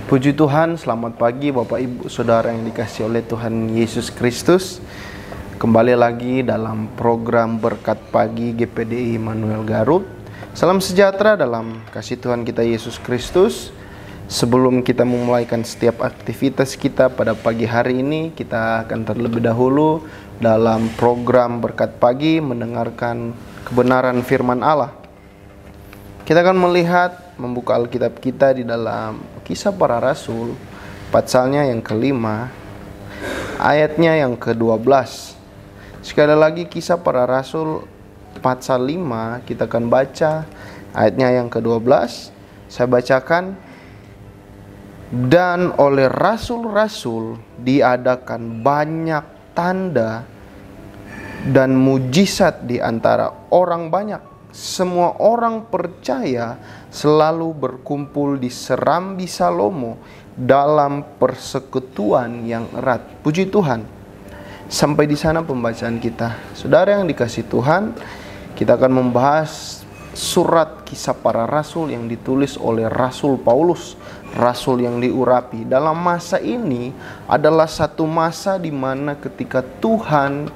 Puji Tuhan, selamat pagi Bapak Ibu Saudara yang dikasihi oleh Tuhan Yesus Kristus. Kembali lagi dalam program Berkat Pagi GPDI Immanuel Garut. Salam sejahtera dalam kasih Tuhan kita Yesus Kristus. Sebelum kita memulaikan setiap aktivitas kita pada pagi hari ini, kita akan terlebih dahulu dalam program Berkat Pagi mendengarkan kebenaran firman Allah. Kita akan membuka Alkitab kita di dalam Kisah Para Rasul, pasalnya yang ke-5, ayatnya yang ke-12. Sekali lagi Kisah Para Rasul pasal 5, kita akan baca ayatnya yang ke-12. Saya bacakan. Dan oleh rasul-rasul diadakan banyak tanda dan mujizat di antara orang banyak. Semua orang percaya selalu berkumpul di Serambi Salomo dalam persekutuan yang erat. Puji Tuhan. Sampai di sana pembacaan kita. Saudara yang dikasihi Tuhan, kita akan membahas surat Kisah Para Rasul yang ditulis oleh Rasul Paulus, rasul yang diurapi. Dalam masa ini adalah satu masa di mana ketika Tuhan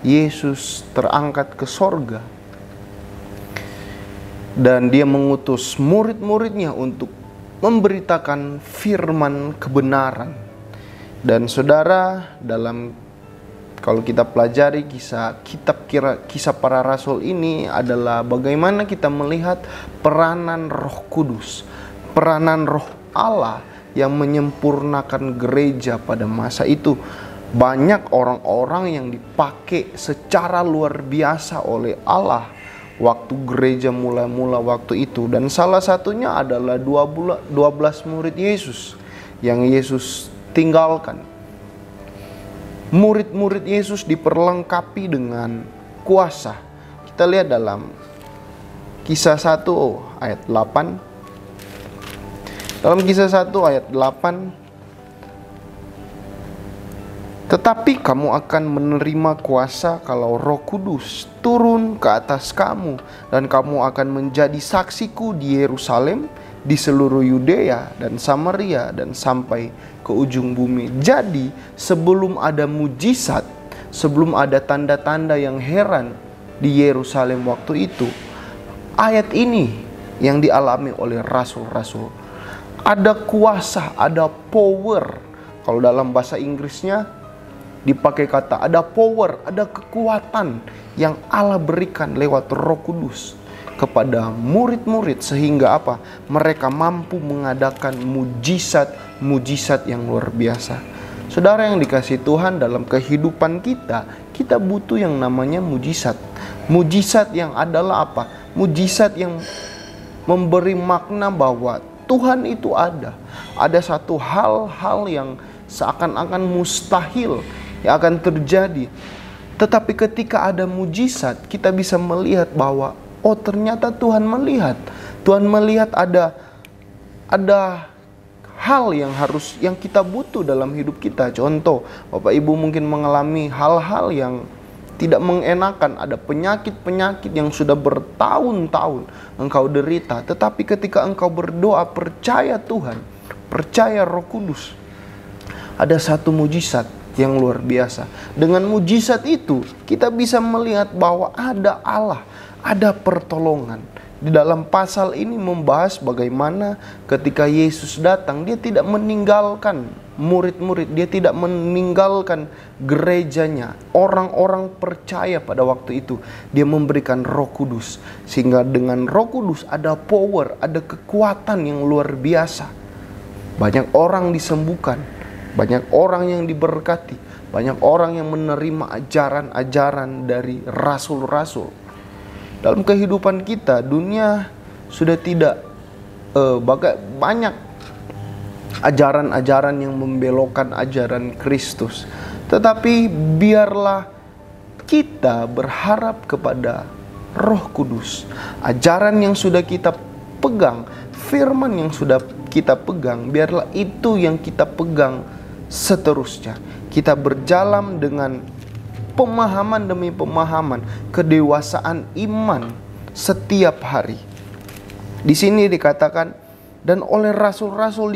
Yesus terangkat ke sorga, dan dia mengutus murid-muridnya untuk memberitakan firman kebenaran. Dan saudara, kalau kita pelajari kisah para rasul ini adalah bagaimana kita melihat peranan Roh Kudus, peranan Roh Allah yang menyempurnakan gereja pada masa itu. Banyak orang-orang yang dipakai secara luar biasa oleh Allah waktu gereja mula-mula waktu itu. Dan salah satunya adalah 12 murid Yesus yang Yesus tinggalkan. Murid-murid Yesus diperlengkapi dengan kuasa. Kita lihat dalam Kisah 1 ayat 8. Dalam Kisah 1 ayat 8, tetapi kamu akan menerima kuasa kalau Roh Kudus turun ke atas kamu, dan kamu akan menjadi saksiku di Yerusalem, di seluruh Yudea dan Samaria, dan sampai ke ujung bumi. Jadi sebelum ada mujizat, sebelum ada tanda-tanda yang heran di Yerusalem waktu itu, ayat ini yang dialami oleh rasul-rasul. Ada kuasa, ada power. Kalau dalam bahasa Inggrisnya dipakai kata ada power, ada kekuatan yang Allah berikan lewat Roh Kudus kepada murid-murid, sehingga apa? Mereka mampu mengadakan mujizat yang luar biasa. Saudara yang dikasihi Tuhan, dalam kehidupan kita butuh yang namanya mujizat. Mujizat yang adalah apa? Mujizat yang memberi makna bahwa Tuhan itu ada. Ada satu hal-hal yang seakan-akan mustahil yang akan terjadi. Tetapi ketika ada mujizat, kita bisa melihat bahwa oh, ternyata Tuhan melihat. Tuhan melihat ada hal yang kita butuh dalam hidup kita. Contoh, Bapak Ibu mungkin mengalami hal-hal yang tidak mengenakan. Ada penyakit-penyakit yang sudah bertahun-tahun engkau derita. Tetapi ketika engkau berdoa, percaya Tuhan, percaya Roh Kudus, ada satu mujizat yang luar biasa. Dengan mujizat itu kita bisa melihat bahwa ada Allah, ada pertolongan. Di dalam pasal ini membahas bagaimana ketika Yesus datang, dia tidak meninggalkan murid-murid, dia tidak meninggalkan gerejanya, orang-orang percaya pada waktu itu. Dia memberikan Roh Kudus, sehingga dengan Roh Kudus ada power, ada kekuatan yang luar biasa. Banyak orang disembuhkan, banyak orang yang diberkati, banyak orang yang menerima ajaran-ajaran dari rasul-rasul. Dalam kehidupan kita, dunia sudah tidak banyak ajaran-ajaran yang membelokkan ajaran Kristus. Tetapi biarlah kita berharap kepada Roh Kudus. Ajaran yang sudah kita pegang, firman yang sudah kita pegang, biarlah itu yang kita pegang seterusnya. Kita berjalan dengan pemahaman demi pemahaman, kedewasaan iman setiap hari. Di sini dikatakan Dan oleh rasul-rasul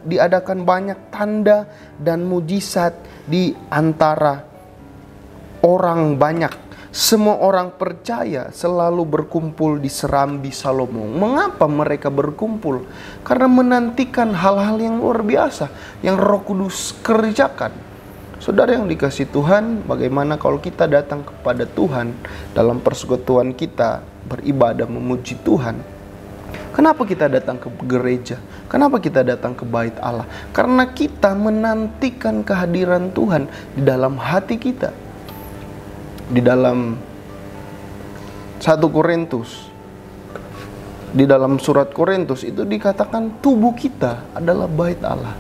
diadakan banyak tanda dan mujizat di antara orang banyak. Semua orang percaya selalu berkumpul di Serambi Salomo. Mengapa mereka berkumpul? Karena menantikan hal-hal yang luar biasa yang Roh Kudus kerjakan. Saudara yang dikasihi Tuhan, bagaimana kalau kita datang kepada Tuhan dalam persekutuan kita beribadah memuji Tuhan? Kenapa kita datang ke gereja? Kenapa kita datang ke bait Allah? Karena kita menantikan kehadiran Tuhan di dalam hati kita. Di dalam 1 Korintus, di dalam surat Korintus itu dikatakan tubuh kita adalah bait Allah.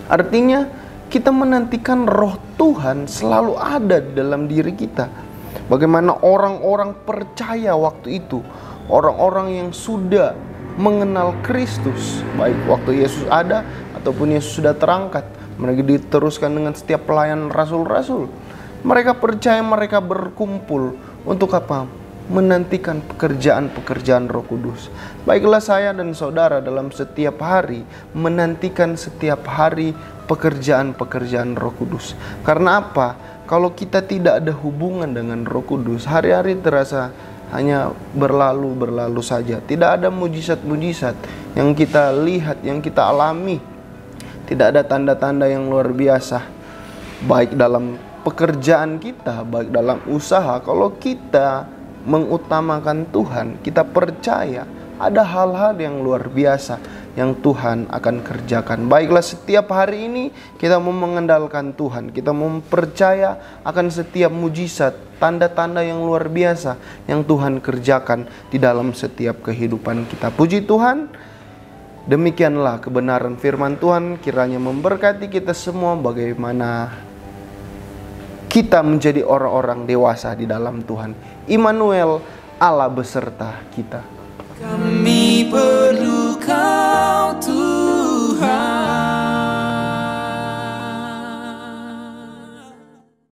Artinya kita menantikan roh Tuhan selalu ada di dalam diri kita. Bagaimana orang-orang percaya waktu itu, orang-orang yang sudah mengenal Kristus, baik waktu Yesus ada ataupun Yesus sudah terangkat, mereka diteruskan dengan setiap pelayanan rasul-rasul. Mereka percaya, mereka berkumpul untuk apa? Menantikan pekerjaan-pekerjaan Roh Kudus. Baiklah saya dan saudara dalam setiap hari menantikan setiap hari pekerjaan-pekerjaan Roh Kudus. Karena apa? Kalau kita tidak ada hubungan dengan Roh Kudus, hari-hari terasa hanya berlalu saja. Tidak ada mujizat-mujizat yang kita lihat, yang kita alami. Tidak ada tanda-tanda yang luar biasa, baik dalam pekerjaan kita, baik dalam usaha. Kalau kita mengutamakan Tuhan, kita percaya ada hal-hal yang luar biasa yang Tuhan akan kerjakan. Baiklah, setiap hari ini kita mau mengandalkan Tuhan, kita mau percaya akan setiap mujizat, tanda-tanda yang luar biasa yang Tuhan kerjakan di dalam setiap kehidupan kita. Puji Tuhan, demikianlah kebenaran firman Tuhan, kiranya memberkati kita semua bagaimana kita menjadi orang-orang dewasa di dalam Tuhan. Immanuel, Allah beserta kita. Kami perlu